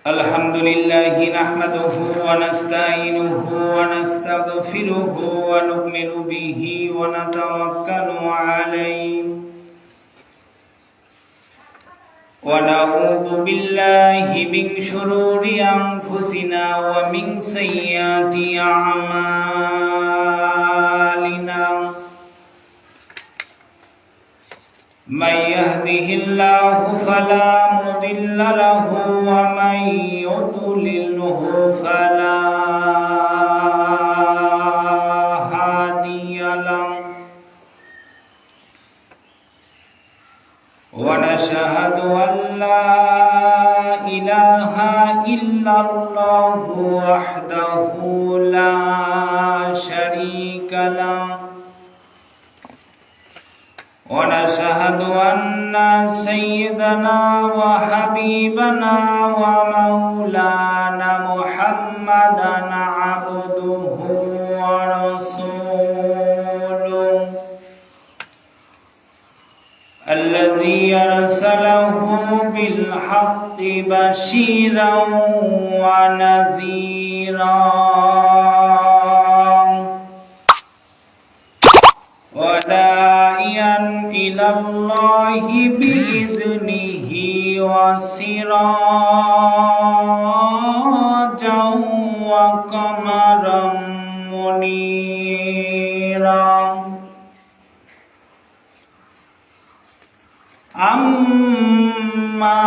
الحمد لله نحمده ونستعينه ونستغفره ونؤمن به ونتوكل عليه ونعوذ بالله من شرور أنفسنا ومن سيئات أعمالنا من يهده الله فلا مضل له ومن يضلله فلا هادي له ونشهد أن لا إله إلا الله وحده لا شريك له ونشهد أن سيدنا وحبيبنا ومولانا محمدا عبده ورسوله الذي أرسله بالحق بشيرا ونذيرا وداعيا إلى الله بإذنه وسراجا وقمرا منيرا أما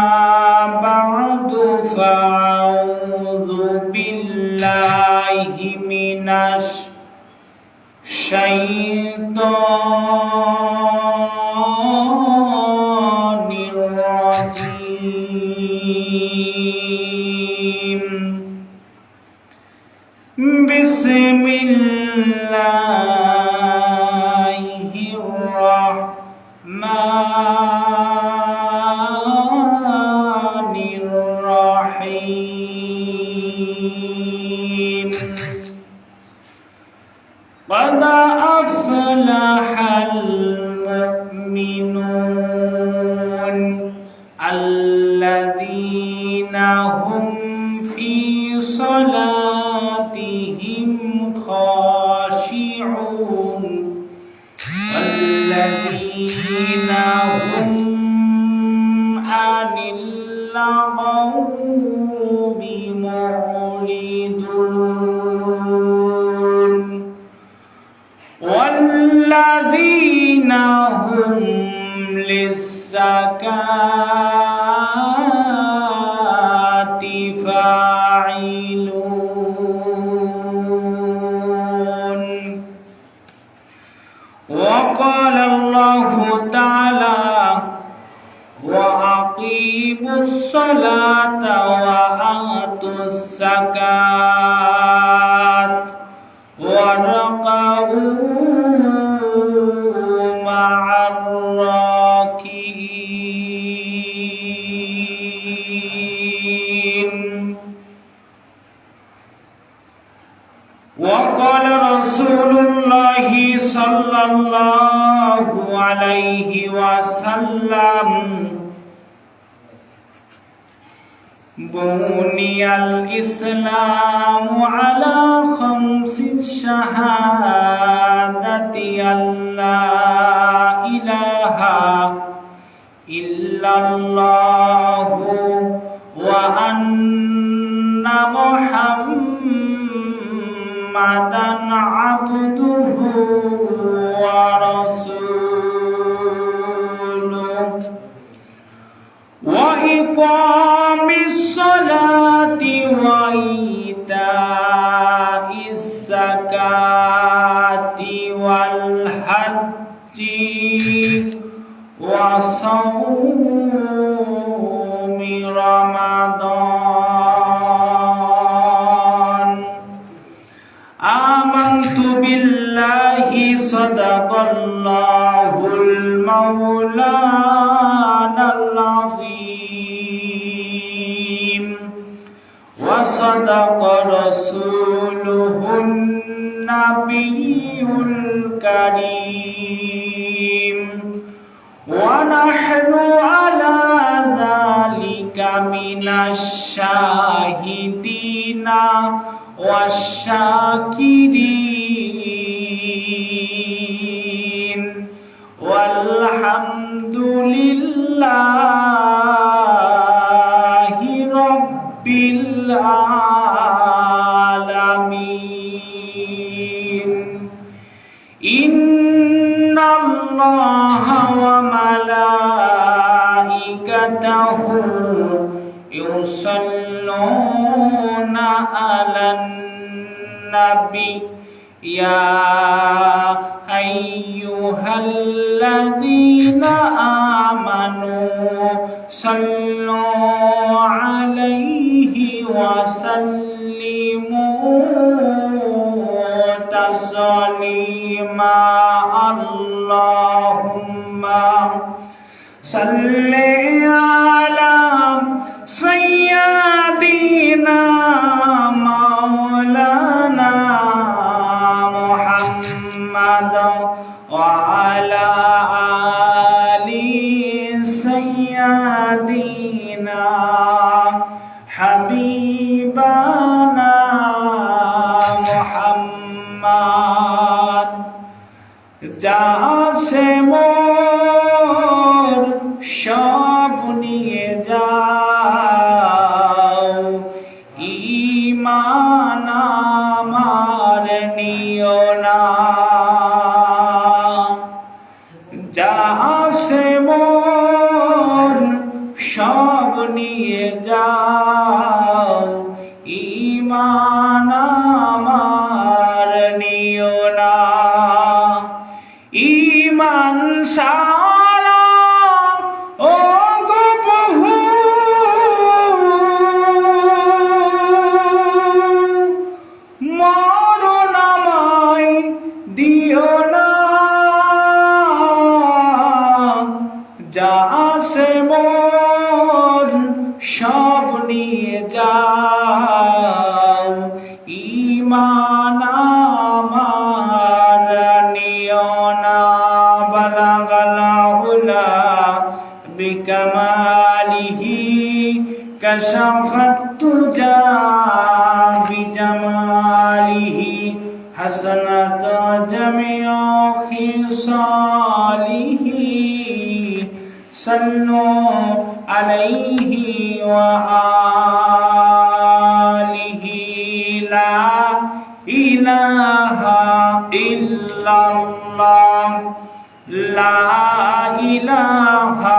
بعد فأعوذ بالله من الشيطان الرجيم بسم الله الرحمن الرحيم قد أفلح المؤمنون الذين هم في صلاتهم خاشعون والذين هم عن اللغو معرضون والذين هم للزكاة فاعلون وقال الله تعالى وأقيموا الصلاة وآتوا الزكاة واركعوا مع الراكعين وقال رسول الله صلى الله عليه وسلم بني الإسلام على 5 شهادة أن لا إله إلا الله وأن محمدا عبده ورسوله وإقام الصلاة وإيتاء الزكاة والحج وصوم رمضان آمنت بالله صدق الله المولانا العظيم وصدق رسوله النبي الكريم ونحن على ذلك من والشاهدين والشاكرين والحمد لله رب العالمين إن الله وملائكته يصلون على النبي يا أيها الذين آمنوا صلوا عليه وسلموا تسليما اللهم صل على سيدنا مولانا محمد وعلى آل سيدنا حبيبنا محمد যা আছে মোর সব নিয়ে যাও ঈমান আমার নিও না যা আছে মোর সব নিয়ে যাও ঈমান আমার নিও না ঈমান সারা ও গো প্রভু মরণ আমায় দিও না যা আছে মোর সব নিয়ে যাও ঈমান আমার নিও না বালাগাল উলা বিকামালিহি কাশাফাত তুজা বিজামালিহি হাসানাত জামিউ খিসালিহি সাল্লু আলাইহি ওয়া আলিহি লা ইলাহা ইল্লাল্লাহ লা ইলাহা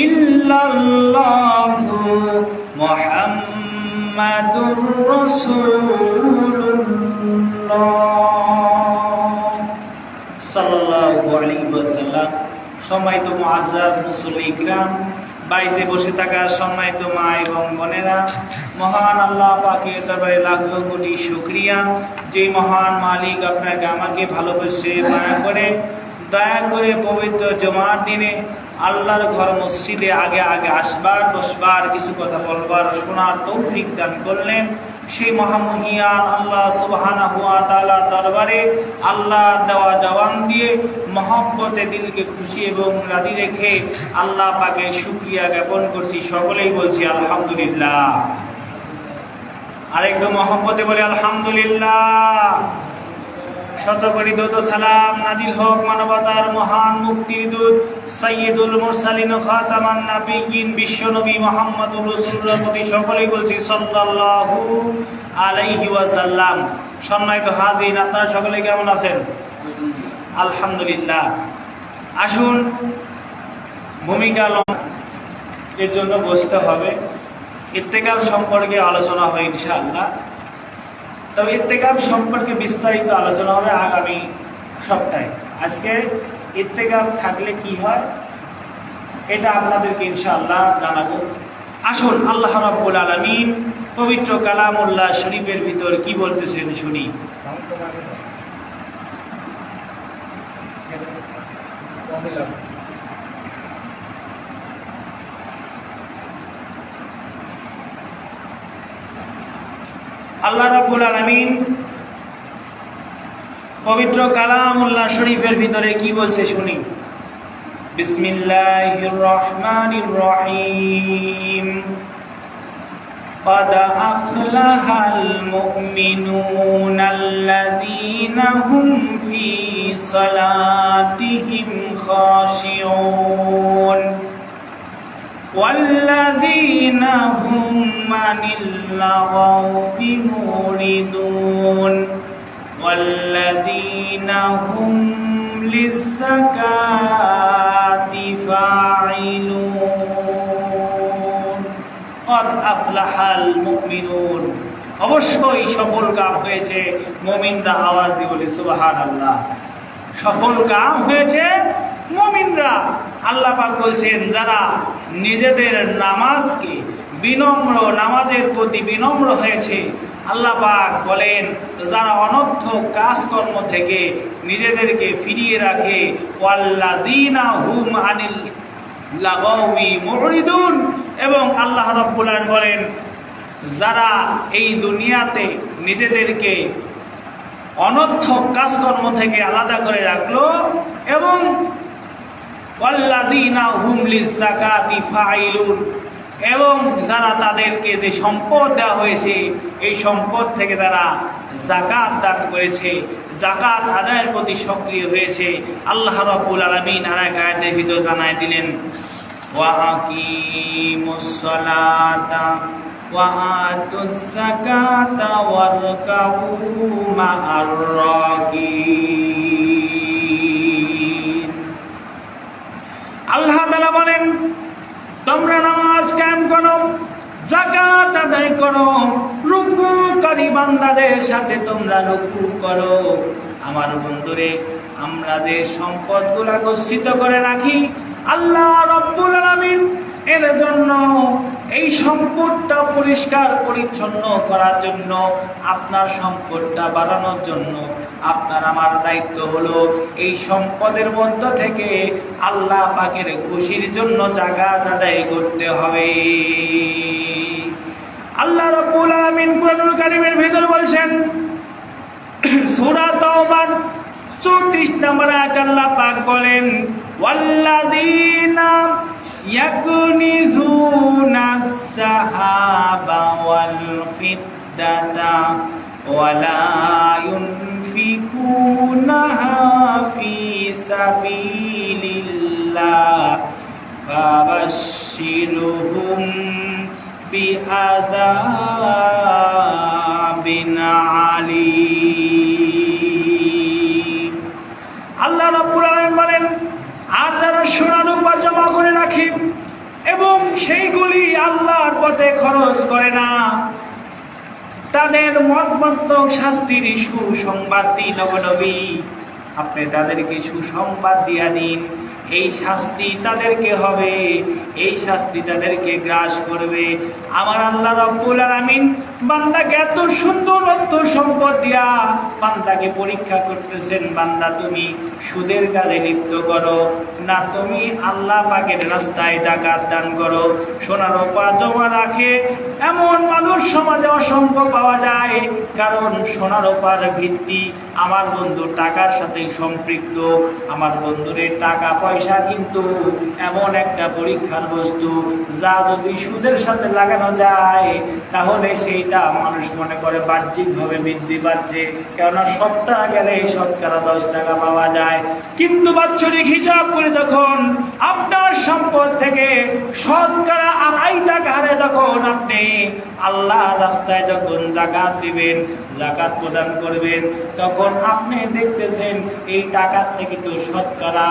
ইল্লাল্লাহ মুহাম্মাদুর রাসূলুল্লাহ সাল্লাল্লাহু আলাইহি ওয়াসাল্লাম। সম্মানিত মুআজ্জাজ মুসল্লি ইকরাম, বাড়িতে বসে থাকা সম্মানিত মা এবং বোনেরা, মহান আল্লাহ পাকের দরবারে লাখো কোটি শুকরিয়া, যে মহান মালিক আপনাকে আমাকে ভালোবেসে দয়া করে পবিত্র জুমার দিনে আল্লাহর ঘর মসজিদে আগে আগে আসবার, বসবার, কিছু কথা বলবার, শোনার তৌফিক দান করলেন। সেই মহামহিয়ান আল্লাহ সুবহানাহু ওয়া তাআলার দরবারে আল্লাহ দেওয়া জবান দিয়ে মহব্বতে দিলকে খুশি এবং রাজি রেখে আল্লাহ পাকে শুকরিয়া জ্ঞাপন করছি। সকলেই বলছি আলহামদুলিল্লাহ। আরেকটু মহব্বতে বলে আলহামদুলিল্লাহ। শত কোটি দরুদ ও সালাম নাজিল হোক মানবতার মহান মুক্তির দূত সাইয়্যিদুল মুরসালিন খাতামান নাবিয়্যিন বিশ্ব নবী মুহাম্মদুর রাসূলুল্লাহর প্রতি। সকলেই বলছি সাল্লাল্লাহু আলাইহি ওয়াসাল্লাম। সম্মানিত হাজিরিন, আপনারা সকলে কেমন আছেন? আলহামদুলিল্লাহ। আসুন, ভূমিকা এর জন্য বসতে হবে। ইত্তেকাফ সম্পর্কে আলোচনা হয় ইনশাআল্লাহ। তবে ইত্তেকাফ সম্পর্কে বিস্তারিত আলোচনা হবে আগামী সপ্তাহে। আজকে ইত্তেকাফ থাকলে কি হয় এটা আপনাদেরকে ইনশাআল্লাহ জানাবো। আসুন, আল্লাহ রাব্বুল আলামিন পবিত্র কালামুল্লাহ শরীফের ভিতর কি বলতেছেন শুনি। আল্লাহ রাব্বুল আলামিন পবিত্র কালামুল্লাহ শরীফের ভিতরে কি বলছে শুনি। বিসমিল্লাহির রহমানির রহিম। قد أفلح المؤمنون الذين هم في صلاتهم خاشعون والذين هم عن اللغو معرضون والذين هم للزكاة فاعلون قد أفلح المؤمنون অবশ্যই সফল কাম হয়েছে মুমিনরা। আওয়াজ দিয়ে বলি সুবহানাল্লাহ। সফল কাম হয়েছে মুমিনরা। আল্লাহ পাক বলছেন যারা নিজেদের নামাজকে বিনম্র, নামাজের প্রতি বিনম্র হয়েছে। আল্লাহ পাক বলেন যারা অনর্থক কাজকর্ম থেকে নিজেদেরকে ফিরিয়ে রাখে, ওয়াল্লাযীনা হুম আনিল লাগাওয়ি মুরিদুন, এবং আল্লাহ রাব্বুল আলামিন বলেন যারা এই দুনিয়াতে নিজেদেরকে অনর্থক কাজকর্ম থেকে আলাদা করে রাখলো, এবং ওয়াল্লাযীনা হুম লিয-যাকাতি ফাইলুন, এবং যারা তাদেরকে যে সম্পদ দেওয়া হয়েছে এই সম্পদ থেকে তারা যাকাত দান করেছে, যাকাত আদায়ের প্রতি সক্রিয় হয়েছে। আল্লাহ রাব্বুল আলামিন আরেক আয়াতের ভিতর জানায় দিলেন ওয়া আকিমুস সালাতা ওয়া আতুজ যাকাতা ওয়ারকাউ মা'আর রাকিন। আল্লাহ তাআলা বলেন তোমরা নামাজ কায়েম করো, যাকাত আদায় করো, রুকুকারী বান্দাদের সাথে তোমরা রুকু করো। আমার বন্ধুরে, আমরা যে সম্পদগুলা গচ্ছিত করে রাখি আল্লাহ রাব্বুল আলামিন এর জন্য, এই সম্পদটা পরিষ্কার পরিচ্ছন্ন করার জন্য, আপনার সম্পদটা বাড়ানোর জন্য আপনার আমার দায়িত্ব হলো এই সম্পদের মধ্য থেকে আল্লাহ পাকের খুশির জন্য যাকাত আদায় করতে হবে। আল্লাহ রাব্বুল আলামিন কুরআনুল কারীমের ভিতর বলছেন সূরা তাওবার 34 নম্বর আয়াত আল্লাহ পাক বলেন ওয়াল্লাযীনা ইয়াকুনিজুনাস সাহাবা ওয়াল ফিদ্দাতা ওয়ালা ينفقونها في سبيل الله فبشرهم بعذاب عليم। আল্লাহ রাব্বুল আলামিন বলেন আর যারা সোনার রূপা জমা করে রাখে এবং সেইগুলি আল্লাহর পথে খরচ করে না, তাদের মর্মান্তিক শাস্তির সুসংবাদ দিন নবী। আপনি তাদেরকে সুসংবাদ দিয়া দিন, এই শাস্তি তাদেরকে হবে, এই শাস্তি তাদেরকে গ্রাস করবে। আমার আল্লাহ রাব্বুল আলামিন বান্দাকে এত সুন্দর অর্থ সম্পদ দিয়া বান্দাকে পরীক্ষা করতেছেন, বান্দা তুমি সুদের কাজে লিপ্ত করো না তুমি আল্লাহ পাকের রাস্তায় যাকাত দান করো, সোনার রূপা জমা রাখে। এমন মানুষ সমাজে অসংখ্য পাওয়া যায়, কারণ সোনার রূপার ভিত্তি আমার বন্ধু টাকার সাথে সম্পৃক্ত। আমার বন্ধুরে টাকা পয়সা কিন্তু এমন একটা পরীক্ষার বস্তু যা যদি সুদের সাথে লাগানো যায় তাহলে সেইটা মানুষ মনে করে বাহ্যিকভাবে বৃদ্ধি পাচ্ছে, কেননা সপ্তাহ গেলে শতকরা 10 টাকা পাওয়া যায়। কিন্তু বাৎসরিক হিসাব করে যখন আপনার সম্পদ থেকে শতকরা 2.5 টাকা হারে যখন আপনি আল্লাহ রাস্তায় যখন যাকাত দিবেন, যাকাত প্রদান করবেন, তখন আপনি দেখতেছেন এই টাকার থেকে তো শতকরা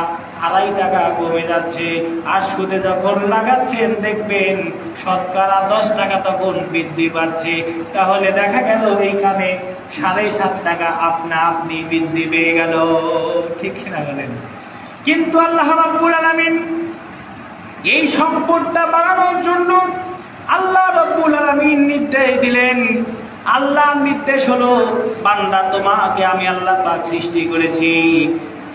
2.5 টাকা কমে যাচ্ছে। আর সুদে যখন লাগাচ্ছেন দেখবেন শতকরা 10 টাকা তখন বৃদ্ধি পাচ্ছে। তাহলে দেখা গেল এইখানে 7.5 টাকা আপনি বৃদ্ধি পেয়ে গেল, ঠিক কিনা বলেন? কিন্তু আল্লাহ রাব্বুল আলামিন এই সম্পদটা বাড়ানোর জন্য আল্লাহ রাব্বুল আলামিন নির্দেশ দিলেন। আল্লাহর নির্দেশ হলো বান্দা তোমাকে আমি আল্লাহ পাক সৃষ্টি করেছি,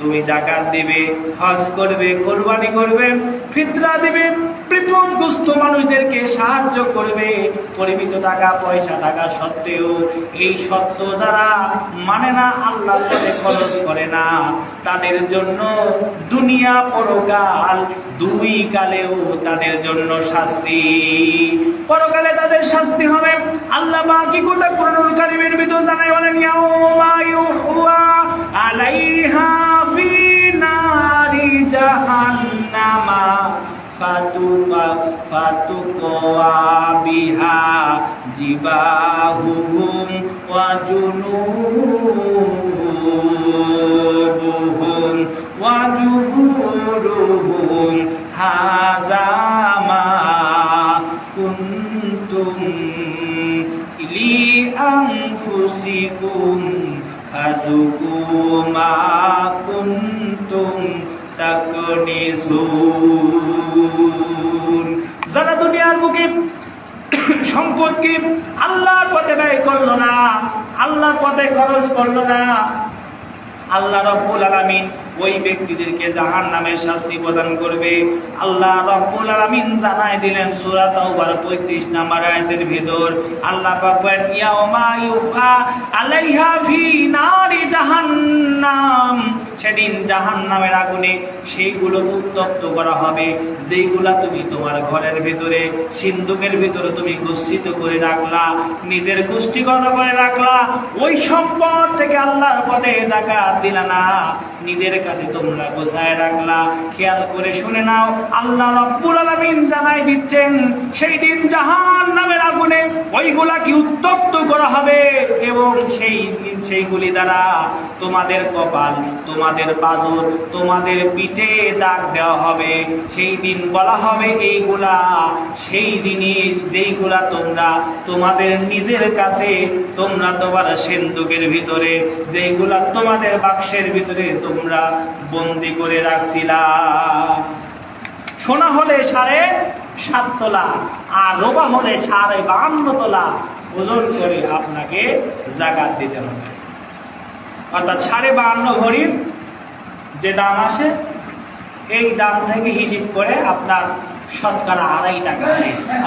তুমি যাকাত দিবে, হজ করবে, কোরবানি করবে, ফিতরা দিবে, বিপদগ্রস্ত মানুষদেরকে সাহায্য করবে। পরিমিত টাকা পয়সা থাকা সত্ত্বেও এই সত্য যারা মানে না, আল্লাহর পথে খরচ করে না, তাদের জন্য দুনিয়া পরকাল দুই কালেও তাদের জন্য শাস্তি। পরকালে তাদের শাস্তি হবে। আল্লাহ বাকি কথা কুরআনুল কারীমের ভিতর জানাই বলেন, ইয়াউমা ইউহওয়া আলাইহা ফি নারি জাহান্নামা ফাতুকওয়া বিহা জিবাহুহুম ওয়া জুনুবুহুম ওয়া জুহুরুহুম হাযা মা কুনতুম লিআনফুসিকুম ফাযুকু মা কুনতুম তাকনিসুন। যারা দুনিয়ার বুকে সম্পদকে আল্লাহর পথে ব্যয় করলো না, আল্লাহর পথে খরচ করলো না, আল্লাহ রাব্বুল আলামিন ওই ব্যক্তিদেরকে জাহান্নামের শাস্তি প্রদান করবে। আল্লাহ রাব্বুল আলামিন জানাই দিলেন সূরা তাওবার 35 নম্বর আয়াতের ভিতর, আল্লাহ পাক বলেন, ইয়াউমা ইউফা আলাইহা ফি নারি জাহান্নাম। সেদিন জাহান্নামের আগুনে সেইগুলো উত্তপ্ত করা হবে যেইগুলা তুমি তোমার ঘরের ভিতরে, সিন্ধুকের ভিতরে তুমি গচ্ছিত করে রাখলা, নিজের গোষ্ঠীগত করে রাখলা। ওই সম্পদ থেকে আল্লাহর পথে যাকাত দিলা না, নিজের কাছে তোমরা গোছায় রাখলা। খেয়াল করে শুনে নাও, আল্লাহ রাব্বুল আলামিন জানাই দিচ্ছেন সেই দিন জাহান্নামের আগুনে ওইগুলাকে উত্তপ্ত করা হবে এবং সেই দিন সেইগুলি দ্বারা তোমাদের কপাল, তোমাদের পাজর, তোমাদের পিঠে দাগ দেওয়া হবে। সেই দিন বলা হবে এইগুলা সেই জিনিস যেইগুলা তোমরা তোমাদের নিজের কাছে, তোমরা তোমার সিন্ধুকের ভিতরে, যেইগুলা তোমাদের বাক্সের ভিতরে তোমরা বন্দি করে রাখছিলা। সোনা হলে 7.5 তোলা আর রূপা হলে 52 তোলা ওজন করে আপনাকে যাকাত দিতে হবে। অর্থাৎ 52 ভরির যে দাম আসে, এই দাম থেকে হিসাব করে আপনার শতকরা 2.5 টাকা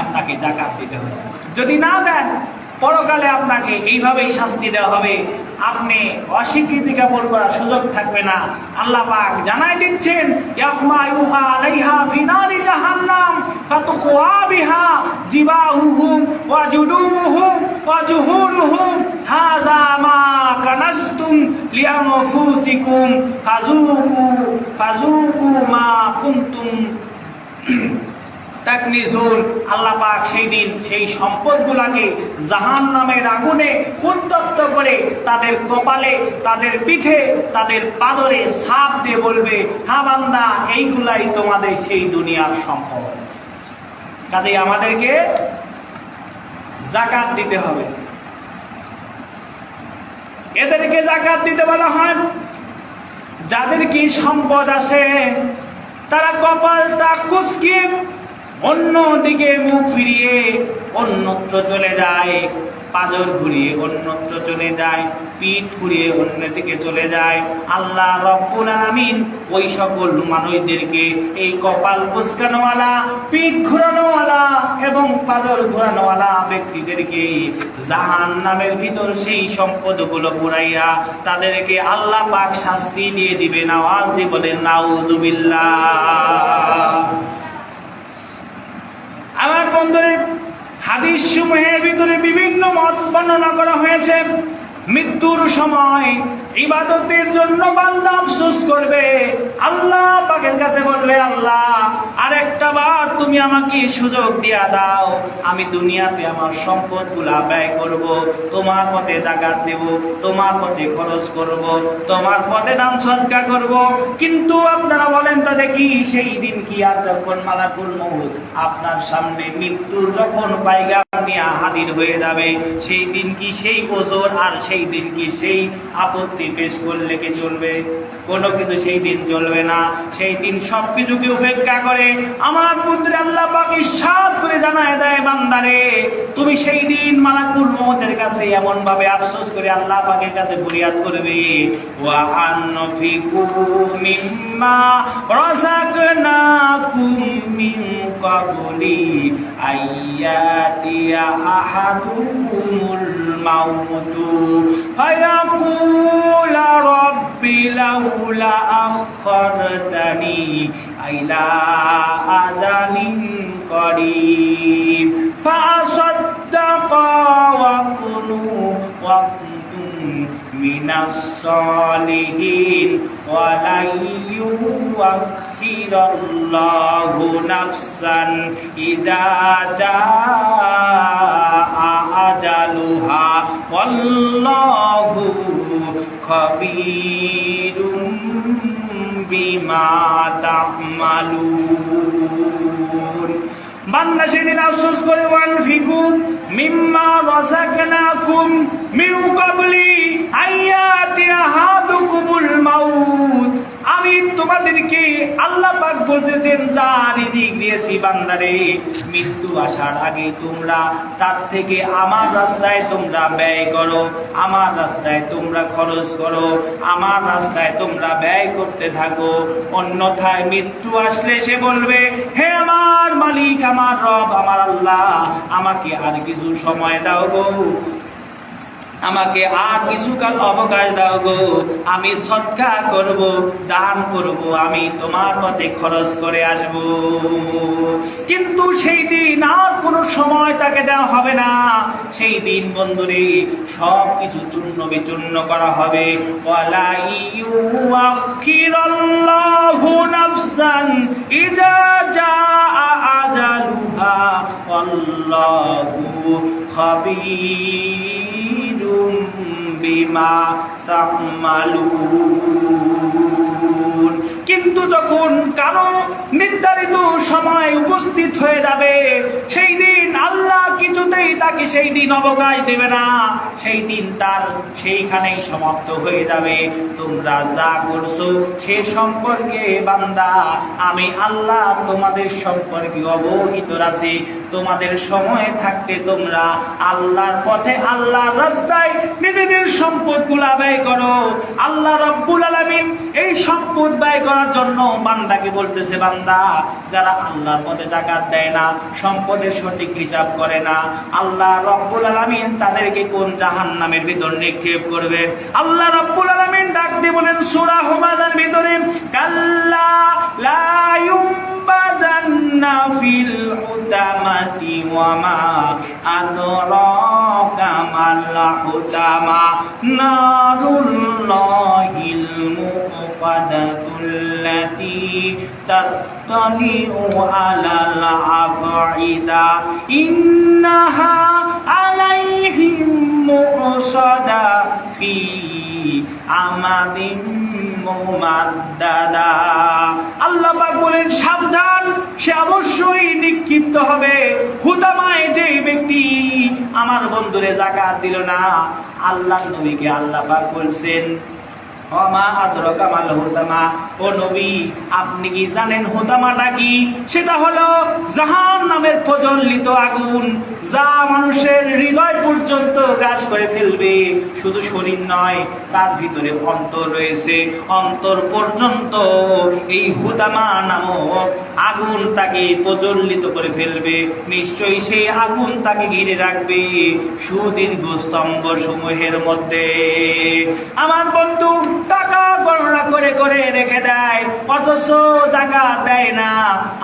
আপনাকে যাকাত দিতে হবে। যদি না দেন, পরকালে আপনাকে এইভাবেই শাস্তি দেওয়া হবে, আপনি অস্বীকৃতি জ্ঞাপন করার সুযোগ থাকবে না। আল্লাহ পাক জানাই দিচ্ছেন, ইয়াউমা ইউহা আলাইহা ফি নারি জাহান্নাম ফাতুকওয়া বিহা জিবাহুহুম ওয়া জুনুবুহুম ওয়া জুহুরুহুম হাযা মা কানাসতুম লিআনফুসিকুম ফাযুকু মা কুনতুম তাকনিজুন। আল্লাহ পাক সেই দিন সেই সম্পদগুলাকে জাহান্নামের আগুনে উত্তপ্ত করে তাদের কপালে, তাদের পিঠে, তাদের পাদরে ছাপ দিয়ে বলবে, হ্যাঁ বান্দা, এইগুলাই তোমাদের সেই দুনিয়ার সম্পদ। কাজেই আমাদেরকে যাকাত দিতে হবে। এদেরকে যাকাত দিতে বলা হয় যাদের কি সম্পদ আছে, তারা কপালটা কুঁচকিয়ে অন্য দিকে মুখ ফিরিয়ে অন্যত্র চলে যায়, পাজর ঘুরিয়ে অন্যত্র চলে যায়, পিঠ ঘুরিয়ে অন্য দিকে চলে যায়। আল্লাহ রাব্বুল আলামিন ওই সকল মানুষদেরকে, এই কপাল কুঁচকানোওয়ালা, পিঠ ঘুরানোওয়ালা এবং পাজর ঘুরানোওয়ালা ব্যক্তিদেরকে জাহান্নামের ভিতর সেই সম্পদগুলো পুরাইয়া তাদেরকে আল্লাহ পাক শাস্তি দিয়ে দিবেন। আওয়াজ দিয়ে বলেন নাউযুবিল্লাহ। আমার বন্ধুরে, হাদিস সমূহের ভিতরে বিভিন্ন মত বর্ণনা করা হয়েছে। মৃত্যুর সময় ইবাদতের জন্য বান্দা আফসোস করবে, আল্লাহ পাকের কাছে বলবে, আল্লাহ আরেকটা বার তুমি আমাকে সুযোগ দিয়া দাও, আমি দুনিয়াতে আমার সম্পদগুলা ব্যয় করব, তোমার পথে যাকাত দেব, তোমার পথে খরচ করব, তোমার পথে দান সদকা করব। কিন্তু আপনারা বলেন তো দেখি, সেই দিন কি আর যখন মালাকুল মউত আপনার সামনে মৃত্যুর যখন পাইগা নিয়ে হাজির হয়ে যাবে। সেই দিন কি সেই ওজোর আর সেই দিন কি সেই আপত্তি পেশ করলে কি চলবে? কোনো কিছু সেই দিন চলবে না। সেই দিন সব কিছুকে উপেক্ষা করে আমার বন্ধুরা আল্লাহ পাক ইরশাদ করে জানায় দেয়, বান্দারে তুমি সেই দিন মালাকুল মউতের কাছে এমন ভাবে আফসোস করে আল্লাহ পাকের কাছে ফরিয়াদ করবে, ওয়া আনফিকু মিম্মা রাযাকনাকুম মিন ক্বাবলি আইয়াতিয়া আহাদুকুমুল মাউতু ফায়াকুলা রাব্বি লাউলা আখখারতানি ইলা আজালিন করিব ফাসাদ্দাকা ওয়া কুনতুম মিনাস সালিহিন ওয়া লা ইউআখিরাল্লাহু নাফসান ইযা জাআ আজালুহা ওয়াল্লাহু খাবীরুম বিমা তা'মালুন। বান্দা সেদিন আফসোস করে, ওয়ানফিকু মিম্মা রাযাকনাকুম মিন ক্বাবলি আইয়াতিয়া আহাদুকুমুল মাউত। আমি তোমাদেরকে আল্লাহ পাক বলতেছেন যা রিজিক দিয়েছি বান্দারে, মৃত্যু আসার আগে তোমরা তার থেকে আমার রাস্তায় তোমরা ব্যয় করো, আমার রাস্তায় তোমরা খরচ করো, আমার রাস্তায় তোমরা ব্যয় করতে থাকো। অন্যথায় মৃত্যু আসলে সে বলবে, হে আমার মালিক, আমার রব, আমার আল্লাহ, আমাকে আর কিছু সময় দাও গো, আমাকে আর কিছুকাল অবকাশ দাও গো, আমি সদকা করব, দান করব, আমি তোমার পথে খরচ করে আসব। কিন্তু সেই দিন আর কোনো সময় তাকে দেওয়া হবে না। সেই দিন বন্ধুরে সব কিছু চূর্ণ বিচূর্ণ করা হবে। ওয়ালা ইউআখিরাল্লাহু নাফসান ইযা জাআ আজালুহা ওয়াল্লাহু খাবীরুম বিমা তা'মালুন। কিন্তু যখন কারো নির্ধারিত সময় উপস্থিত হয়ে যাবে, সেই দিন আল্লাহ কিছুতেই তাকে সেই দিন অবকাশ দেবে না। সেই দিন তার সেইখানেই সমাপ্ত হয়ে যাবে। তোমরা যা করছো সে সম্পর্কে বান্দা আমি আল্লাহ তোমাদের সম্পর্কে অবহিত আছি। তোমাদের সময় থাকতে তোমরা আল্লাহর পথে, আল্লাহর রাস্তায় নিজেদের সম্পদগুলো ব্যয় করো। আল্লাহ রাব্বুল আলামিন এই সম্পদ ব্যয় করার জন্য বান্দাকে বলতেছে, বান্দা যারা আল্লাহর পথে যাকাত দেয় না, সম্পদের সঠিক হিসাব করে না, আল্লাহ রাব্বুল আলামিন তাদেরকে কোন জাহান্নামের ভিতর নিক্ষেপ করবে। আল্লাহ রাব্বুল আলামিন ডাক দিয়ে বলেন সূরা হুমাযার ভিতরে, কাল্লা লা ইউমবাযান্না ফিল হুতামাতি ওয়া মা আদরাকা মাল হুতামা নারুল্লাহিল মুফাদাতুল্লাতী তাত্তালিউ আলাল আফঈদা ইন্নাহা আলাইহিম মুসাদা ফি আমাদিন মুমাদ্দাদা। আল্লাহ পাক বলেন সাবধান, সে অবশ্যই নিক্ষিপ্ত হবে। হুতামায় যে ব্যক্তি আমার বন্ধুরে যাকাত দিল না, আল্লাহ নবীকে আল্লাহ পাক বলছেন, ওমা আদরাকা মাল হুতামা, ও নবী আপনি কি জানেন হুতামাটা কি? সেটা হলো জাহান্নামের প্রজ্বলিত আগুন, যা মানুষের হৃদয় পর্যন্ত গ্রাস করে ফেলবে। শুধু শরীর নয়, তার ভিতরে অন্তর রয়েছে, অন্তর পর্যন্ত এই হুতামা নামক আগুন তাকে প্রজ্বলিত করে ফেলবে। নিশ্চয়ই সেই আগুন তাকে ঘিরে রাখবে সুদীর্ঘ স্তম্ভ সমূহের মধ্যে। আমার বন্ধু টাকা গণনা করে করে রেখে দেয়, অথচ যাকাত দেয় না।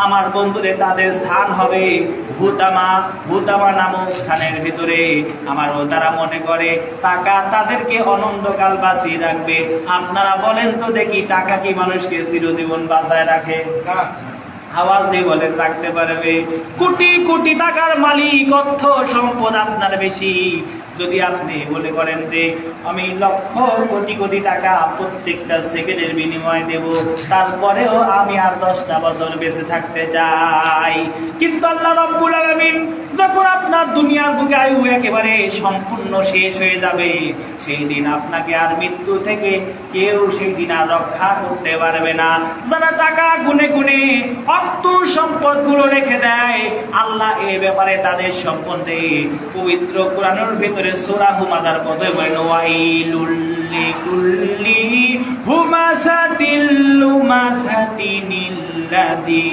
আমার বন্ধুদের তাদের স্থান হবে হুতামা, হুতামা নামক স্থানের ভিতরে। আমারও তারা মনে করে টাকা তাদেরকে অনন্তকাল বাঁচিয়ে রাখবে। আপনারা বলেন তো দেখি, টাকা কি মানুষকে চিরজীবন বাঁচায় রাখে? আওয়াজ দিয়ে বলেন, রাখতে পারবে? কোটি কোটি টাকার মালিক, অর্থ সম্পদ আপনার বেশি, যদি আপনি মনে করেন যে আমি লক্ষ কোটি কোটি টাকা প্রত্যেকটা সেকেন্ডের বিনিময়ে দেব, তারপরেও আমি আর 10টা বছর বেঁচে থাকতে চাই, কিন্তু আল্লাহ রাব্বুল আলামিন যখন আপনার দুনিয়ার বুকে আয়ু একেবারে সম্পূর্ণ শেষ হয়ে যাবে, সেই দিন আপনাকে আর মৃত্যু থেকে কেউ সেই দিন আর রক্ষা করতে পারবে না। যারা টাকা গুনে গুনে অর্থ সম্পদ গুলো রেখে দেয়, আল্লাহ এ ব্যাপারে তাদের সম্বন্ধে পবিত্র কোরআনের ভিতরে সূরা হুমাযার মধ্যে বলেন, ওয়াইলুল লিকুল্লি হুমাযাতিল লুমাযাতিনিল্লাযী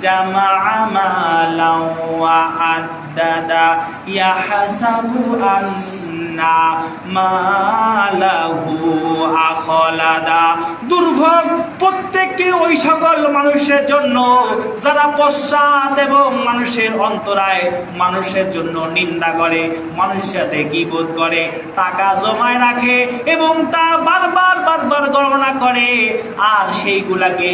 জামাআ মালান ওয়া আদ্দাদা ইয়াহসাবু আন্না মালাহু আখলাদা। দুর্ভোগ প্রত্যেককে ওই সকল মানুষের জন্য যারা পশ্চাৎ এবং মানুষের অন্তরায় মানুষের জন্য নিন্দা করে, মানুষের সাথে গীবত করে, টাকা জমায় রাখে এবং তা বারবার বারবার গণনা করে, আর সেইগুলাকে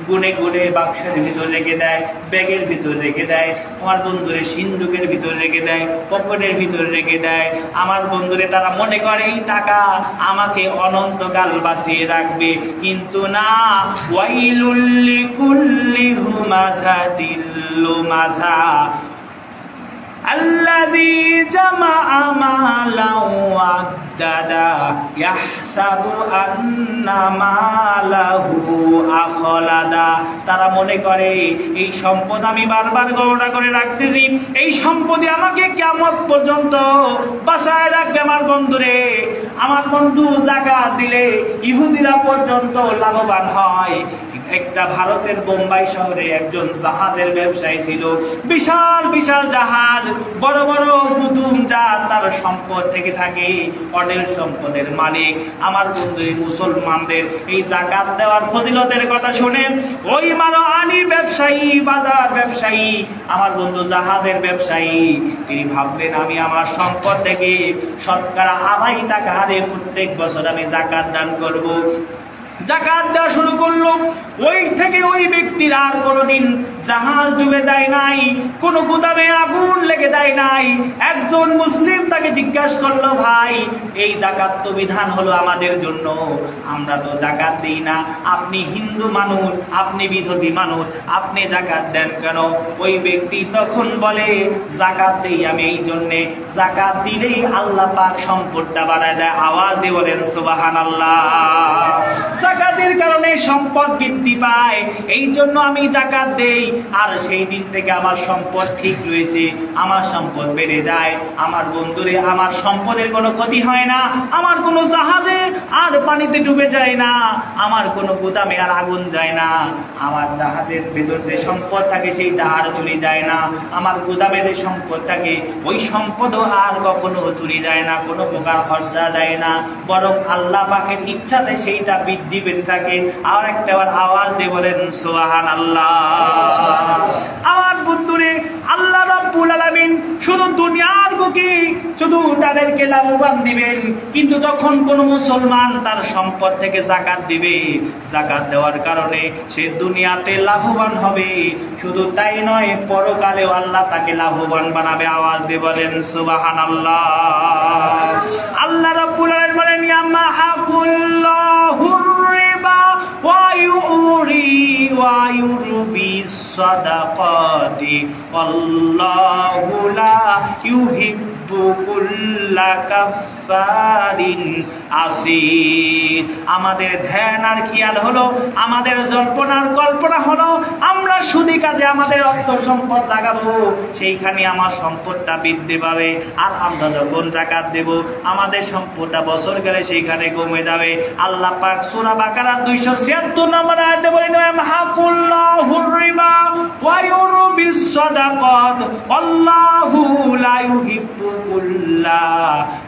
গুনে গুনে বাক্সের ভিতর রেখে দেয়, ব্যাগের ভিতর রেখে দেয়, আমার বন্ধুরে সিন্ধুকের ভিতর রেখে দেয়, পকেটের ভিতর রেখে দেয়। আমার বন্ধুরে তারা মনে করে এই টাকা আমাকে অনন্তকাল বাঁচিয়ে রাখবে, কিন্তু না। ওয়াইলুল লিকুল্লি হুমাযাতিল লুমাযা আল্লাযী জামাআ মালান ওয়া আদ্দাদা ইয়াহসাবু আন্না মালাহু আখলাদা। তারা মনে করে এই সম্পদ আমি বারবার গণনা করে রাখতেছি, এই সম্পদই আমাকে কিয়ামত পর্যন্ত বাঁচায় রাখবে। আমার বন্ধুরে, আমার বন্ধু যাকাত দিলে ইহুদিরা পর্যন্ত লাভবান হয়। একটা ভারতের বোম্বাই শহরে একজন জাহাজের ব্যবসায়ী ছিল, বিশাল বিশাল জাহাজ, বড় বড় গুদুম যা তার সম্পদ থেকে থাকে, অঢেল সম্পদের মালিক। আমার বন্ধু মুসলমানদের এই যাকাত দেওয়ার ফজিলতের কথা শুনে ওই মানহানি ব্যবসায়ী, বাজার ব্যবসায়ী, আমার বন্ধু জাহাজের ব্যবসায়ী, তিনি ভাবলেন আমি আমার সম্পদ থেকে শতকরা 2.5 টাকা হারে প্রত্যেক বছর আমি যাকাত দান করব। যাকাত দেওয়া শুরু করলো। ওই থেকে ওই ব্যক্তির আর কোনোদিন জাহাজ ডুবে যায় নাই, কোনো গুদামে আগুন লেগে যায় নাই। একজন মুসলিম তাকে জিজ্ঞাসা করলো, ভাই এই যাকাত তো বিধান হলো আমাদের জন্য, আমরা তো যাকাত দিই না, আপনি হিন্দু মানুষ, আপনি বিধর্মী মানুষ, আপনি যাকাত দেন কেন? ওই ব্যক্তি তখন বলে, যাকাত দেই আমি এই জন্যে, যাকাত দিলেই আল্লাহ পাক সম্পদটা বাড়ায় দেয়। আওয়াজ দিয়ে বলেন সুবহানাল্লাহ। যাকাতের কারণে সম্পদ বৃদ্ধি পায়, এই জন্য আমি যাকাত দেই, আর সেই দিন থেকে আমার সম্পদ ঠিক রয়েছে, আমার সম্পদ বেড়ে যায়। আমার বন্ধুরে, আমার সম্পদের কোনো ক্ষতি হয় না, আমার কোনো জাহাজে আর পানিতে ডুবে যায় না, আমার কোনো গুদামে আর আগুন যায় না, আমার জাহাজের ভেতর যে সম্পদ থাকে সেইটা আর চুরি যায় না, আমার গুদামে যে সম্পদ থাকে ওই সম্পদও আর কখনো চুরি যায় না, কোনো প্রকার খরচা যায় না, বরং আল্লাহ পাকের ইচ্ছাতে সেইটা বৃদ্ধি পেতে থাকে। আর একটা আওয়াজ দিয়ে বলেন সুবহানাল্লাহ। আমার বন্ধুরে, আল্লাহ রাব্বুল আলামিন শুধু দুনিয়ার বুকে শুধু তাদেরকে লাভবান দিবেন, কিন্তু যখন কোন মুসলমান তার সম্পদ থেকে যাকাত দিবে, যাকাত দেওয়ার কারণে সে দুনিয়াতে লাভবান হবে। শুধু তাই নয়, পরকালেও আল্লাহ তাকে লাভবান বানাবে। আওয়াজ দিয়ে বলেন সুবহানাল্লাহ। আল্লাহ রাব্বুল আলামিন বলেন, ইয়ামাহাকুল্লাহুর রিবা ওয়া ইউরবি সাদাকাতি ওয়াল্লাহু লা ইউহিব্বু কুল্লা কাফফারিন আসির। আমাদের ধ্যান আর খেয়াল হলো, আমাদের জল্পনার কল্পনা হলো, আমরা সুদী কাজে আমাদের অর্থ সম্পদ লাগাবো, সেইখানে আমার সম্পদটা বৃদ্ধি পাবে। আর আমরা যখন যাকাত দেব, আমাদের সম্পদটা বছর গেলে সেইখানে কমে যাবে। আল্লাহ পাক সূরা বাকারা 276 নম্বর আয়াতে বলেন, ইয়ামহাকুল্লাহুর রিবা ওয়া ইউরবিস সাদাকাত আল্লাহু লা ইউহিব্বু কুল্লা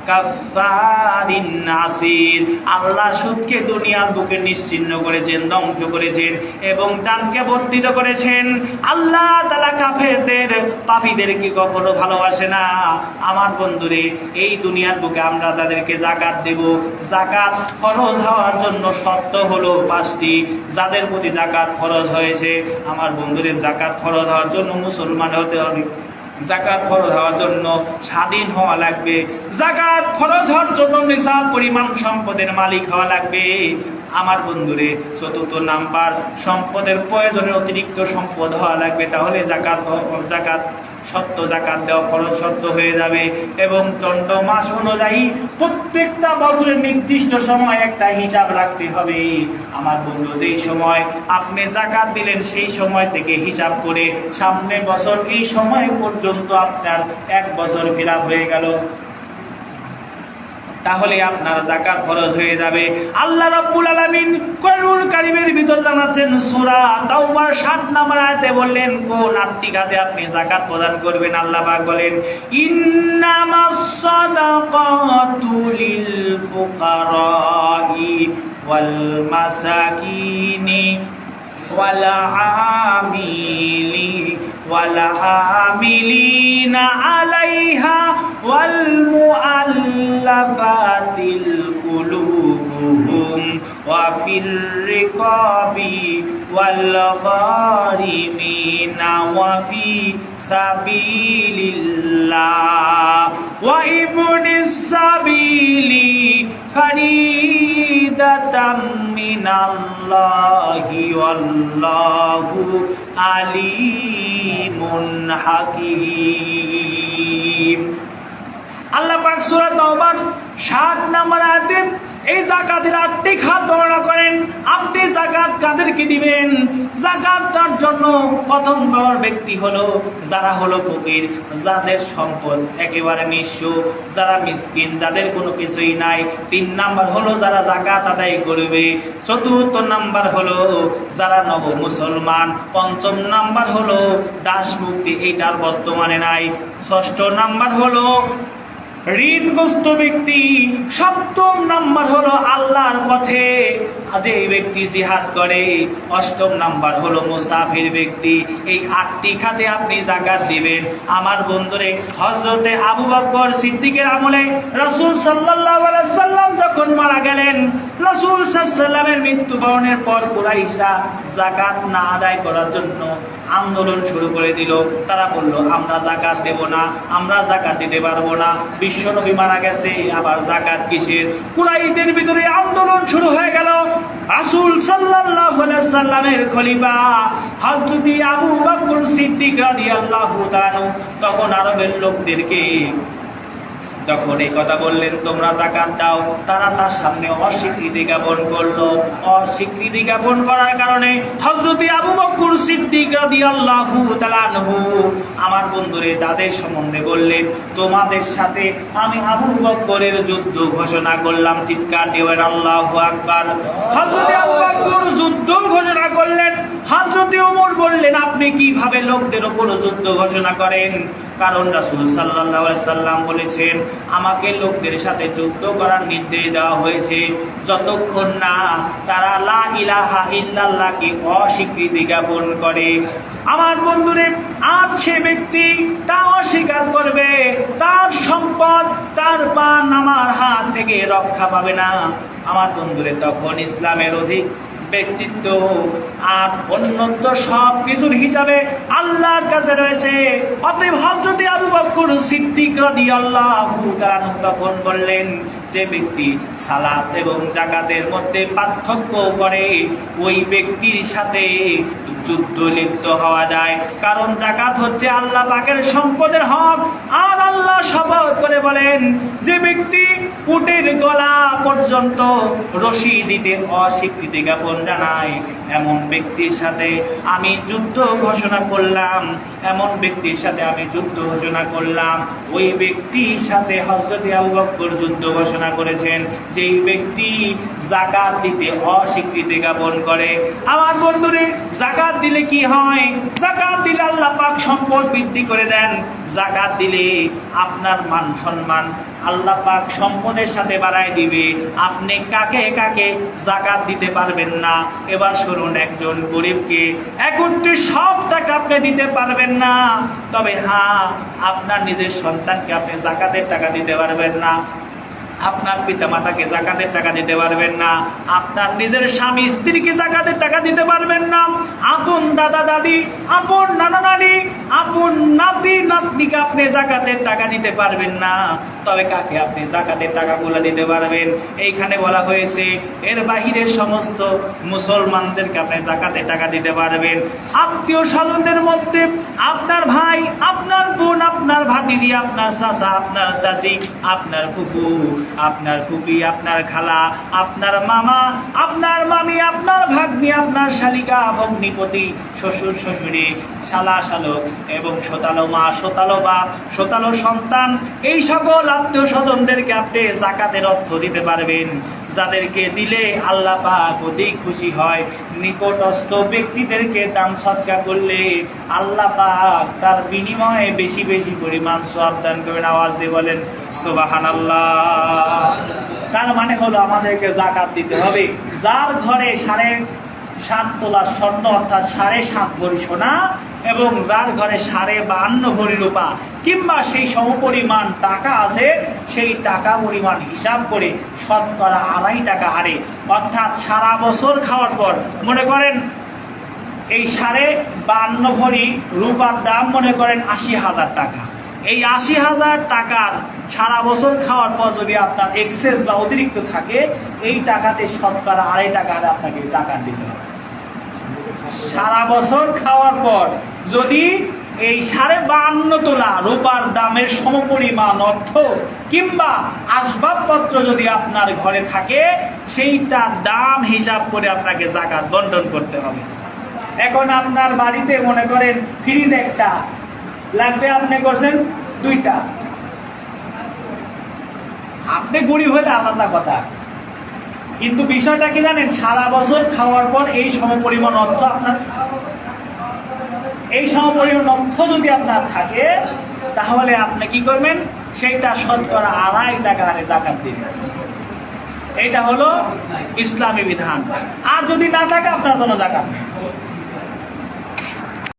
কাফফারিন আসির। আল্লাহ সুদকে দুনিয়ার বুকে নিশ্চিহ্ন করেছেন, ধ্বংস করেছেন এবং দানকে বর্ধিত করেছেন। আল্লাহ তাআলা কাফেরদের, পাপীদেরকে কখনো ভালোবাসে না। আমার বন্ধুরে, এই দুনিয়ার বুকে আমরা তাদেরকে যাকাত দেব। যাকাত ফরজ হওয়ার জন্য শর্ত হলো 5টি। যাদের প্রতি যাকাত ফরজ হয়েছে, আমার বন্ধুদের যাকাত ফরজ হওয়ার জন্য মুসলমান হতে হবে। যাকাত ফরজ হওয়ার জন্য স্বাধীন হওয়া লাগবে। যাকাত ফরজ হওয়ার জন্য নিসাব পরিমাণ সম্পদের মালিক হওয়া লাগবে। আমার বন্ধুরে, চতুর্থ নাম্বার, সম্পদের প্রয়োজনের অতিরিক্ত সম্পদ হওয়া লাগবে। তাহলে যাকাত জাকাত দেওয়া ফরজ শর্ত হয়ে যাবে। এবং চন্দ্র মাস অনুযায়ী প্রত্যেকটা বছরের নির্দিষ্ট সময় একটা হিসাব রাখতে হবে। আমার বন্ধু, যেই সময় আপনি জাকাত দিলেন সেই সময় থেকে হিসাব করে সামনের বছর এই সময় পর্যন্ত আপনার 1 বছর ফিরাপ হয়ে গেল, তাহলে আপনার যাকাত ফরজ হয়ে যাবে। আল্লাহ রাব্বুল আলামিন কোরআনুল কারীমের ভিতর জানাচ্ছেন, সূরা তাওবার 7 নম্বর আয়াতে বললেন কোন 8টি খাতে আপনি যাকাত প্রদান করবেন। আল্লাহ পাক বলেন, ইন্নামাস সাদাকাতু লিল ফুকারাই ওয়াল মাসাকিনি ওয়াল আমিলিনা আলাইহা ওয়াল মুআল্লাফাতিল কুলুবুহুম ওয়া ফির রিকাবি ওয়াল গারিমিনা ওয়া ফি সাবিলিল্লাহ ওয়া ইবনিস সাবিলি ফারিদাতাম মিনাল্লাহি ওয়াল্লাহু আলিমুন হাকীম। আল্লাহ পাক সূরা তাওবার 7 নম্বর আয়াতে এই যাকাতের 8টি খাত বর্ণনা করেন। আপনি যাকাত কাদেরকে দিবেন? যাকাত তার জন্য প্রথম ব্যক্তি হলো যারা হলো ফকির, যাদের সম্পদ একেবারে নিঃস্ব, যারা মিসকিন, যাদের কোনো কিছুই নাই। 3 নাম্বার হলো যারা যাকাত আদায় করবে। 4র্থ নাম্বার হলো যারা নব মুসলমান। 5ম নাম্বার হলো দাস মুক্তি, এইটার বর্তমানে নাই। 6ষ্ঠ নাম্বার হলো ঋণগ্রস্ত ব্যক্তি। 7ম নাম্বার হলো আল্লাহর পথে যে ব্যক্তি জিহাদ করে। 8ম নাম্বার হলো মুসাফির ব্যক্তি। এই 8টি খাতে আপনি যাকাত দিবেন। আমার বন্ধুরে, হযরতে আবু বকর সিদ্দিকের আমলে রাসূল সাল্লাল্লাহু আলাইহি সাল্লাম যখন মারা গেলেন, রাসূল সাল্লাল্লাহু আলাইহি সাল্লামের মৃত্যুবরণের পর কুরাইশরা যাকাত না আদায় করার জন্য আন্দোলন শুরু করে দিল। তারা বলল, আমরা যাকাত দেব না, আমরা যাকাত দিতে পারবো না, বিশ্বনবী মারা গেছে, আবার যাকাত কিসের? কুরাইশদের ভিতরে আন্দোলন শুরু হয়ে গেল। রাসূল সাল্লাল্লাহু আলাইহি সাল্লামের খলিফা হযরত আবু বকর সিদ্দিক রাদিয়াল্লাহু তাআলা তখন আরবের লোকদেরকে যখন এই কথা বললেন তোমরা যাকাত দাও, তারা তার সামনে অস্বীকৃতি জ্ঞাপন করলো। অস্বীকৃতি জ্ঞাপন করার কারণে হযরত আবু বকর সিদ্দিক রাদিয়াল্লাহু তাআলা আনহু আমার বন্ধুরে তাদের সম্বন্ধে বললেন, তোমাদের সাথে আমি আবু বকরের যুদ্ধ ঘোষণা করলাম। চিৎকার দিবেন আল্লাহু আকবার। হযরত আবু বকর যুদ্ধ ঘোষণা করলেন। হযরত ওমর বললেন, আপনি কিভাবে লোকদের উপর যুদ্ধ ঘোষণা করেন? কারণ রাসূল সাল্লাল্লাহু আলাইহি সাল্লাম বলেছেন, আমাকে লোকদের সাথে যুদ্ধ করার নির্দেশ দেওয়া হয়েছে যতক্ষণ না তারা লা ইলাহা ইল্লাল্লাহকে অস্বীকৃতি জ্ঞাপন করে। আমার বন্ধুরে, আজ সে ব্যক্তি তা অস্বীকার করবে, তার সম্পদ, তার প্রাণ আমার হাত থেকে রক্ষা পাবে না। আমার বন্ধুরে, তখন ইসলামের অধিক ব্যক্তিত্ব আর অন্যত্ব সব কিছুর হিসাবে আল্লাহর কাছে রয়েছে। অতএব হযরত আবু বকর সিদ্দিক রাদিয়াল্লাহু তাআলা তখন বললেন, যে ব্যক্তি সালাত এবং যাকাতের মধ্যে পার্থক্য করে ওই ব্যক্তির সাথে যুদ্ধ লিপ্ত হওয়া যায়। কারণ যাকাত হচ্ছে আল্লাহ পাকের সম্পদের হক। আর আল্লাহ শপথ করে বলেন, যে ব্যক্তি উটের গলা পর্যন্ত রশি দিতে অস্বীকৃতি জ্ঞাপন জানায়, এমন ব্যক্তির সাথে আমি যুদ্ধ ঘোষণা করলাম, এমন ব্যক্তির সাথে আমি যুদ্ধ ঘোষণা করলাম। ওই ব্যক্তির সাথে হযরত আবু বকর যুদ্ধ ঘোষণা করেছেন যেই ব্যক্তি যাকাত দিতে অস্বীকৃতি জ্ঞাপন করে। আমার বন্ধুরে, যাকাত দিলে কি হয়? যাকাত দিলে আল্লাহ পাক সম্পদ বৃদ্ধি করে দেন। যাকাত দিলে আপনার মান সম্মান আল্লাহ পাক সম্পদের সাথে বাড়ায় দিবে। আপনি কাকে কাকে যাকাত দিতে পারবেন না? এবার শুনুন, একজন গরিবকে একত্রে সব টাকা আপনি দিতে পারবেন না, তবে হ্যাঁ, আপনার নিজের সন্তানকে আপনি যাকাতের টাকা দিতে পারবেন না। আপনার পিতামাতাকে জাকাতের টাকা দিতে পারবেন না, আপনার নিজের স্বামী স্ত্রীকে জাকাতের টাকা দিতে পারবেন না, আপন দাদা দাদি, আপন নানা নানি, আপন নাতি নাতনিকে আপনি জাকাতের টাকা দিতে পারবেন না। তবে কাকে আপনি জাকাতের টাকাগুলো দিতে পারবেন? এইখানে বলা হয়েছে এর বাহিরের সমস্ত মুসলমানদেরকে আপনি জাকাতের টাকা দিতে পারবেন। আত্মীয় স্বজনদের মধ্যে আপনার ভাই, আপনার বোন, আপনার ভাতিজি, আপনার চাচা, আপনার চাচি, আপনার ফুপু, আপনার ফুপি, আপনার খালা, আপনার মামা, আপনার মামি, আপনার ভাগ্নি, আপনার শালিকা, ভগ্নিপতি, শ্বশুর শ্বশুরি, শালা শালক এবং শোতালো মা, শোতালো বাপ, শোতালো সন্তান, এই সকল আত্মীয় স্বজনদেরকে আপনি জাকাতের অর্থ দিতে পারবেন, যাদেরকে দিলে আল্লাহ পাক অধিক খুশি হয়। নিকটস্থ ব্যক্তিদেরকে দান সদকা করলে আল্লাহ পাক তার বিনিময়ে বেশি বেশি পরিমাণ সওয়াব দান করবেন। আওয়াজ দিয়ে বলেন সুবহানাল্লাহ। তার মানে হলো আমাদেরকে জাকাত দিতে হবে। যার ঘরে 7.5 তোলা স্বর্ণ অর্থাৎ 7.5 ভরি সোনা এবং যার ঘরে 52 ভরি রূপা কিংবা সেই সমপরিমাণ টাকা আছে, সেই টাকা পরিমাণ হিসাব করে শতকরা 2.5 টাকা হারে অর্থাৎ সারা বছর খাওয়ার পর মনে করেন এই 52 ভরি রূপার দাম মনে করেন 80,000 টাকা। এই 80,000 টাকার সারা বছর খাওয়ার পর যদি আপনার এক্সেস বা অতিরিক্ত থাকে, এই টাকাতে শতকরা 2.5 টাকা হারে আপনাকে জাকাত দিতে হবে। সারা বছর খাওয়ার পর যদি এই 52 তোলা রূপার দামের সমপরিমাণ অর্থ কিংবা আসবাবপত্র যদি আপনার ঘরে থাকে, সেইটার দাম হিসাব করে আপনাকে জাকাত বন্টন করতে হবে। এখন আপনার বাড়িতে মনে করেন ফ্রিজ একটা লাগবে, আপনি করছেন 2টা, আপনি গরিব হলে আলাদা কথা, কিন্তু বিষয়টা কি জানেন, সারা বছর খাওয়ার পর এই সমপরিমাণ অর্থ আপনার, এই সমপরিমাণ অর্থ যদি আপনার থাকে, তাহলে আপনি কি করবেন, সেইটা শতকরা 2.5 টাকা হারে জাকাত দিবেন। এইটা হলো ইসলামী বিধান। আর যদি না থাকে আপনার জন্য জাকাত নেই।